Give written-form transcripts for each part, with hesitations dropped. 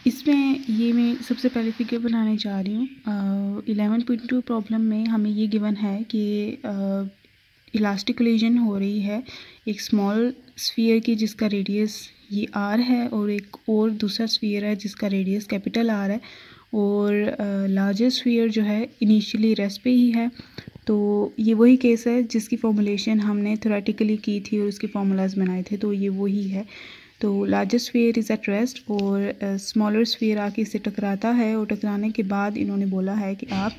इसमें ये मैं सबसे पहले फिगर बनाने जा रही हूँ। 11.2 प्रॉब्लम में हमें ये गिवन है कि इलास्टिक कोलिजन हो रही है एक स्मॉल स्फीयर की जिसका रेडियस ये आर है, और एक और दूसरा स्फीयर है जिसका रेडियस कैपिटल आर है, और लार्जर स्फीयर जो है इनिशियली रेस्ट पे ही है। तो ये वही केस है जिसकी फॉर्मुलेशन हमने थ्योरेटिकली की थी और उसके फार्मूलाज बनाए थे, तो ये वही है। तो larger sphere is at rest और स्मॉलर स्फीयर आके इससे टकराता है, और टकराने के बाद इन्होंने बोला है कि आप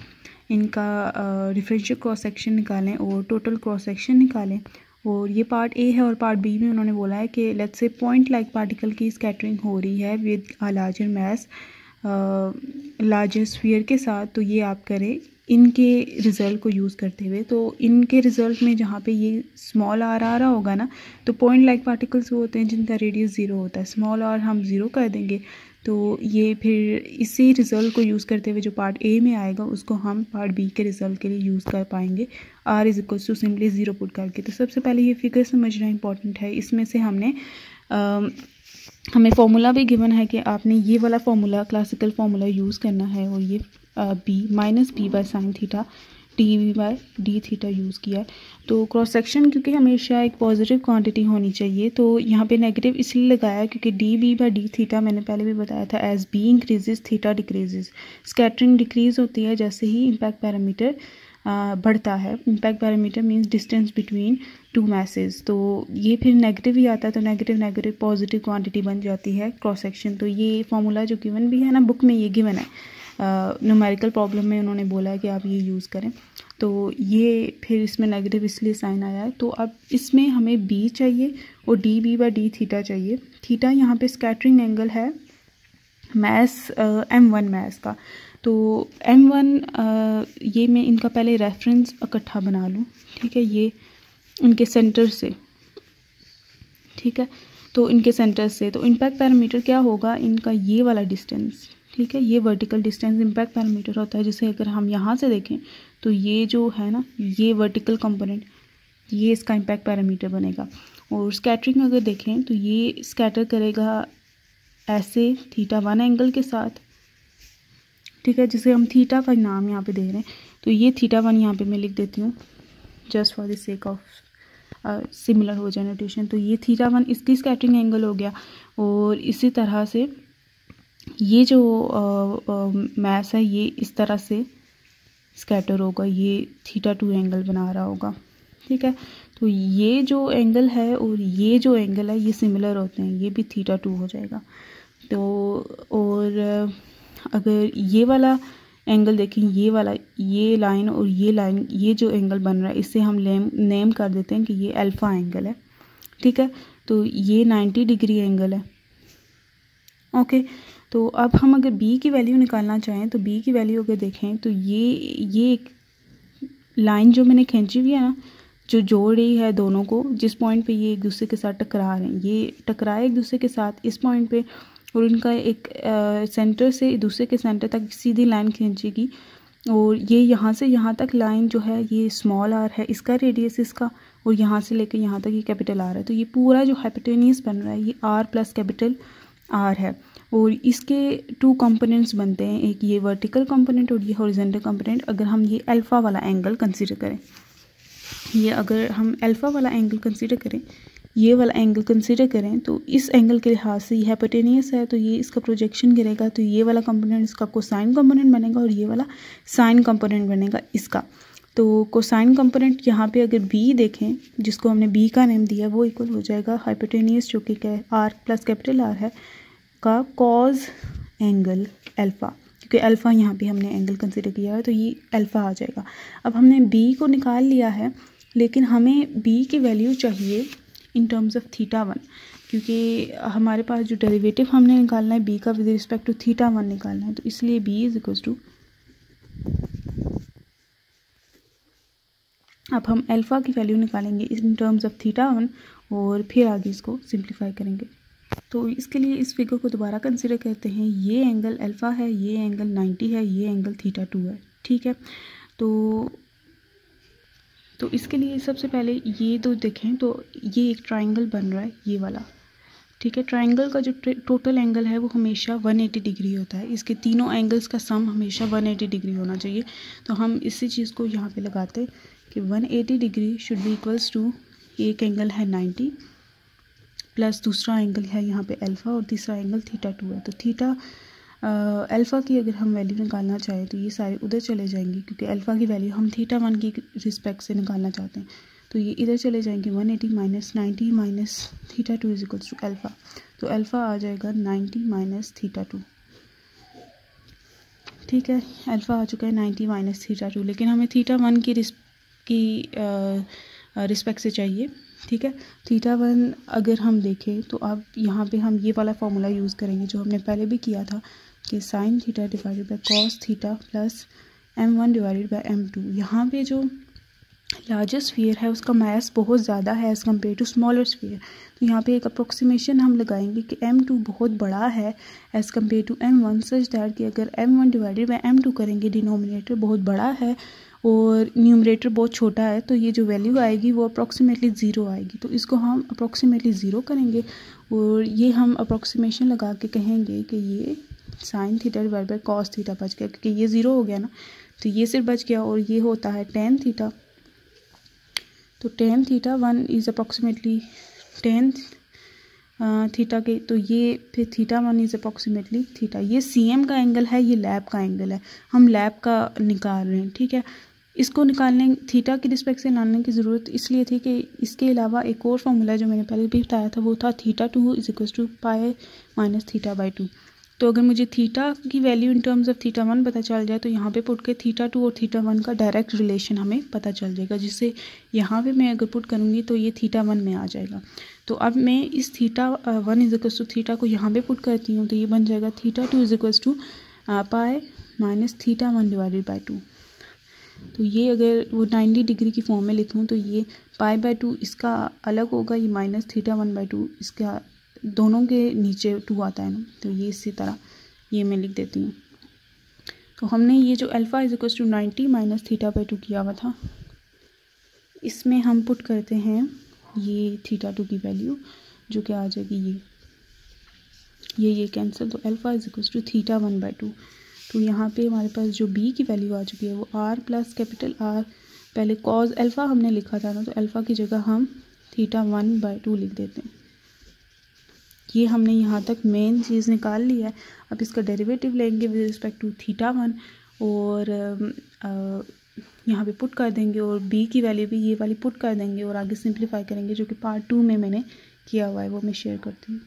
इनका डिफरेंशियल क्रॉस सेक्शन निकालें और टोटल क्रॉस सेक्शन निकालें। और ये पार्ट ए है, और पार्ट बी में उन्होंने बोला है कि let's say point like particle की स्कैटरिंग हो रही है with a larger mass larger sphere के साथ। तो ये आप करें इनके रिज़ल्ट को यूज़ करते हुए। तो इनके रिज़ल्ट में जहाँ पे ये स्मॉल आर आ रहा होगा ना, तो पॉइंट लाइक पार्टिकल्स वो होते हैं जिनका रेडियस ज़ीरो होता है। स्मॉल आर हम ज़ीरो कर देंगे, तो ये फिर इसी रिज़ल्ट को यूज़ करते हुए जो पार्ट ए में आएगा उसको हम पार्ट बी के रिज़ल्ट के लिए यूज़ कर पाएंगे R is equal to simply zero put करके। तो सबसे पहले ये फिगर समझना इंपॉर्टेंट है। इसमें से हमें फार्मूला भी गिवन है कि आपने ये वाला फार्मूला क्लासिकल फार्मूला यूज़ करना है, और ये B minus B by sine theta D V by D theta use किया है। तो क्रॉस सेक्शन क्योंकि हमेशा एक पॉजिटिव क्वांटिटी होनी चाहिए, तो यहाँ पे नेगेटिव इसलिए लगाया क्योंकि D B by D theta मैंने पहले भी बताया था as B increases theta decreases. Scattering decrease होती है जैसे ही इम्पैक्ट पैरामीटर बढ़ता है। Impact parameter means distance between two masses. तो ये फिर नेगेटिव ही आता है, तो नेगेटिव नेगेटिव पॉजिटिव क्वांटिटी बन जाती है क्रॉस सेक्शन। तो ये फार्मूला जो गिवन भी है ना बुक में, ये गिवन है न्यूमेरिकल प्रॉब्लम में उन्होंने बोला है कि आप ये यूज़ करें। तो ये फिर इसमें नेगेटिव इसलिए साइन आया है। तो अब इसमें हमें बी चाहिए और D B by D theta चाहिए। थीटा यहाँ पे स्कैटरिंग एंगल है मैस M1 मैस का। तो M1 ये मैं इनका पहले रेफरेंस इकट्ठा बना लूँ, ठीक है, ये इनके सेंटर से, ठीक है। तो इनके सेंटर से तो इम्पैक्ट पैरामीटर क्या होगा इनका, ये वाला डिस्टेंस, ठीक है, ये वर्टिकल डिस्टेंस इम्पैक्ट पैरामीटर होता है। जैसे अगर हम यहाँ से देखें तो ये जो है ना, ये वर्टिकल कंपोनेंट, ये इसका इम्पैक्ट पैरामीटर बनेगा। और स्कैटरिंग अगर देखें तो ये स्कैटर करेगा ऐसे थीटा वन एंगल के साथ, ठीक है, जिसे हम थीटा का नाम यहाँ पे दे रहे हैं। तो ये थीटा वन यहाँ पे मैं लिख देती हूँ just for the sake of similar हो जाए नोटेशन। तो ये थीटा वन इसकी स्कैटरिंग एंगल हो गया, और इसी तरह से ये जो मैस है ये इस तरह से स्कैटर होगा, ये थीटा टू एंगल बना रहा होगा, ठीक है। तो ये जो एंगल है और ये जो एंगल है ये सिमिलर होते हैं, ये भी थीटा टू हो जाएगा। तो और अगर ये वाला एंगल देखें, ये वाला, ये लाइन और ये लाइन, ये जो एंगल बन रहा है इसे हम नेम कर देते हैं कि ये अल्फ़ा एंगल है, ठीक है। तो ये 90 डिग्री एंगल है, ओके। तो अब हम अगर बी की वैल्यू निकालना चाहें तो बी की वैल्यू अगर देखें तो ये एक लाइन जो मैंने खींची हुई है ना, जो जोड़ रही है दोनों को, जिस पॉइंट पे ये एक दूसरे के साथ टकरा रहे हैं, ये टकराए एक दूसरे के साथ इस पॉइंट पे, और उनका एक सेंटर से दूसरे के सेंटर तक सीधी लाइन खींचेगी। और ये यहाँ से यहाँ तक लाइन जो है ये स्मॉल आर है इसका रेडियस इसका, और यहाँ से लेकर यहाँ तक ये कैपिटल आर है। तो ये पूरा जो हाइपोटेनियस बन रहा है ये आर प्लस कैपिटल आर है, और इसके टू कंपोनेंट्स बनते हैं, एक ये वर्टिकल कंपोनेंट और ये हॉरिजॉन्टल कंपोनेंट। अगर हम ये अल्फ़ा वाला एंगल कंसीडर करें, ये अगर हम अल्फ़ा वाला एंगल कंसीडर करें, ये वाला एंगल कंसीडर करें, तो इस एंगल के लिहाज से ये हाइपोटेनियस है, तो ये इसका प्रोजेक्शन गिरेगा, तो ये वाला कंपोनेंट इसका कोसाइन कंपोनेंट बनेगा, और ये वाला साइन कंपोनेंट बनेगा इसका। तो कोसाइन कंपोनेंट यहाँ पे अगर बी देखें, जिसको हमने बी का नेम दिया, वो इक्वल हो जाएगा हाइपोटेनियस जो कि क्या है आर प्लस कैपिटल आर है का कॉज एंगल अल्फ़ा, क्योंकि अल्फ़ा यहाँ पे हमने एंगल कंसीडर किया है तो ये अल्फ़ा आ जाएगा। अब हमने बी को निकाल लिया है, लेकिन हमें बी की वैल्यू चाहिए इन टर्म्स ऑफ थीटा वन, क्योंकि हमारे पास जो डेरिवेटिव हमने निकालना है बी का with respect to theta one निकालना है। तो इसलिए बी इज इक्वल टू, अब हम अल्फ़ा की वैल्यू निकालेंगे इन टर्म्स ऑफ थीटा वन, और फिर आगे इसको सिंप्लीफाई करेंगे। तो इसके लिए इस फिगर को दोबारा कंसिडर करते हैं। ये एंगल अल्फ़ा है, ये एंगल 90 है, ये एंगल थीटा टू है, ठीक है। तो इसके लिए सबसे पहले ये तो देखें, तो ये एक ट्रायंगल बन रहा है ये वाला, ठीक है। ट्रायंगल का जो टोटल एंगल है वो हमेशा 180 डिग्री होता है। इसके तीनों एंगल्स का सम हमेशा 180 डिग्री होना चाहिए। तो हम इसी चीज़ को यहाँ पे लगाते कि 180 degree should be equals to, एक एंगल है 90 प्लस दूसरा एंगल है यहाँ पे अल्फ़ा और तीसरा एंगल थीटा 2 है। तो थीटा अल्फ़ा की अगर हम वैल्यू निकालना चाहें तो ये सारे उधर चले जाएंगे, क्योंकि अल्फ़ा की वैल्यू हम थीटा 1 की रिस्पेक्ट से निकालना चाहते हैं। तो ये इधर चले जाएंगे, 180 minus 90 minus theta 2 is equals to alpha. तो अल्फ़ा आ जाएगा 90 माइनस थीटा 2। ठीक है, अल्फ़ा आ चुका है 90 माइनस थीटा 2, लेकिन हमें थीटा 1 की रिस्पेक्ट से चाहिए। ठीक है, थीटा 1 अगर हम देखें तो अब यहाँ पे हम ये वाला फार्मूला यूज़ करेंगे जो हमने पहले भी किया था कि sine theta divided by cos theta plus m1 divided by m2। यहाँ पे जो लार्जर स्फीयर है उसका मास बहुत ज़्यादा है as compare to smaller sphere. तो यहाँ पे एक अप्रोक्सीमेशन हम लगाएंगे कि m2 बहुत बड़ा है as compare to m1, such that कि अगर m1 डिवाइडेड बाय m2 करेंगे, डिनोमिनेटर बहुत बड़ा है और न्यूमरेटर बहुत छोटा है, तो ये जो वैल्यू आएगी वो अप्रॉक्सीमेटली ज़ीरो आएगी। तो इसको हम अप्रॉक्सीमेटली ज़ीरो करेंगे और ये हम अप्रॉक्सीमेशन लगा के कहेंगे कि ये sine theta divide by cos theta बच गया, क्योंकि ये ज़ीरो हो गया ना, तो ये सिर्फ बच गया और ये होता है टेन थीटा। तो tan theta 1 is approximately tan theta के, तो ये फिर थीटा 1 इज़ अप्रॉक्सीमेटली थीटा। ये CM का एंगल है, ये लैब का एंगल है, हम लैब का निकाल रहे हैं। ठीक है, इसको निकालने थीटा की रिस्पेक्ट से लाने की ज़रूरत इसलिए थी कि इसके अलावा एक और फार्मूला जो मैंने पहले भी बताया था वो था theta 2 is equal to pi minus theta by 2। तो अगर मुझे थीटा की value in terms of theta 1 पता चल जाए तो यहाँ पे पुट के थीटा 2 और थीटा 1 का डायरेक्ट रिलेशन हमें पता चल जाएगा, जिससे यहाँ पे मैं अगर पुट करूँगी तो ये थीटा 1 में आ जाएगा। तो अब मैं इस theta 1 is equal to theta को यहाँ पे पुट करती हूँ, तो ये बन जाएगा theta 2 is equal to pi minus theta 1 divided by 2। तो ये अगर वो 90 डिग्री की फॉर्म में लिखूँ तो ये पाई बाई 2 इसका अलग होगा, ये माइनस थीटा 1 बाई 2 इसका दोनों के नीचे 2 आता है ना, तो ये इसी तरह ये मैं लिख देती हूँ। तो हमने ये जो alpha is equal to 90 minus theta by 2 किया हुआ था, इसमें हम पुट करते हैं ये थीटा 2 की वैल्यू जो कि आ जाएगी ये कैंसिल, तो alpha is equal to theta 1 by 2। तो यहाँ पे हमारे पास जो b की वैल्यू आ चुकी है वो r प्लस कैपिटल R, पहले कॉज अल्फ़ा हमने लिखा था ना, तो अल्फ़ा की जगह हम थीटा 1 बाई 2 लिख देते हैं। ये हमने यहाँ तक मेन चीज़ निकाल ली है। अब इसका डेरिवेटिव लेंगे विद रिस्पेक्ट टू थीटा 1 और यहाँ पे पुट कर देंगे और b की वैल्यू भी ये वाली पुट कर देंगे और आगे सिंप्लीफाई करेंगे, जो कि पार्ट 2 में मैंने किया हुआ है, वो मैं शेयर करती हूँ।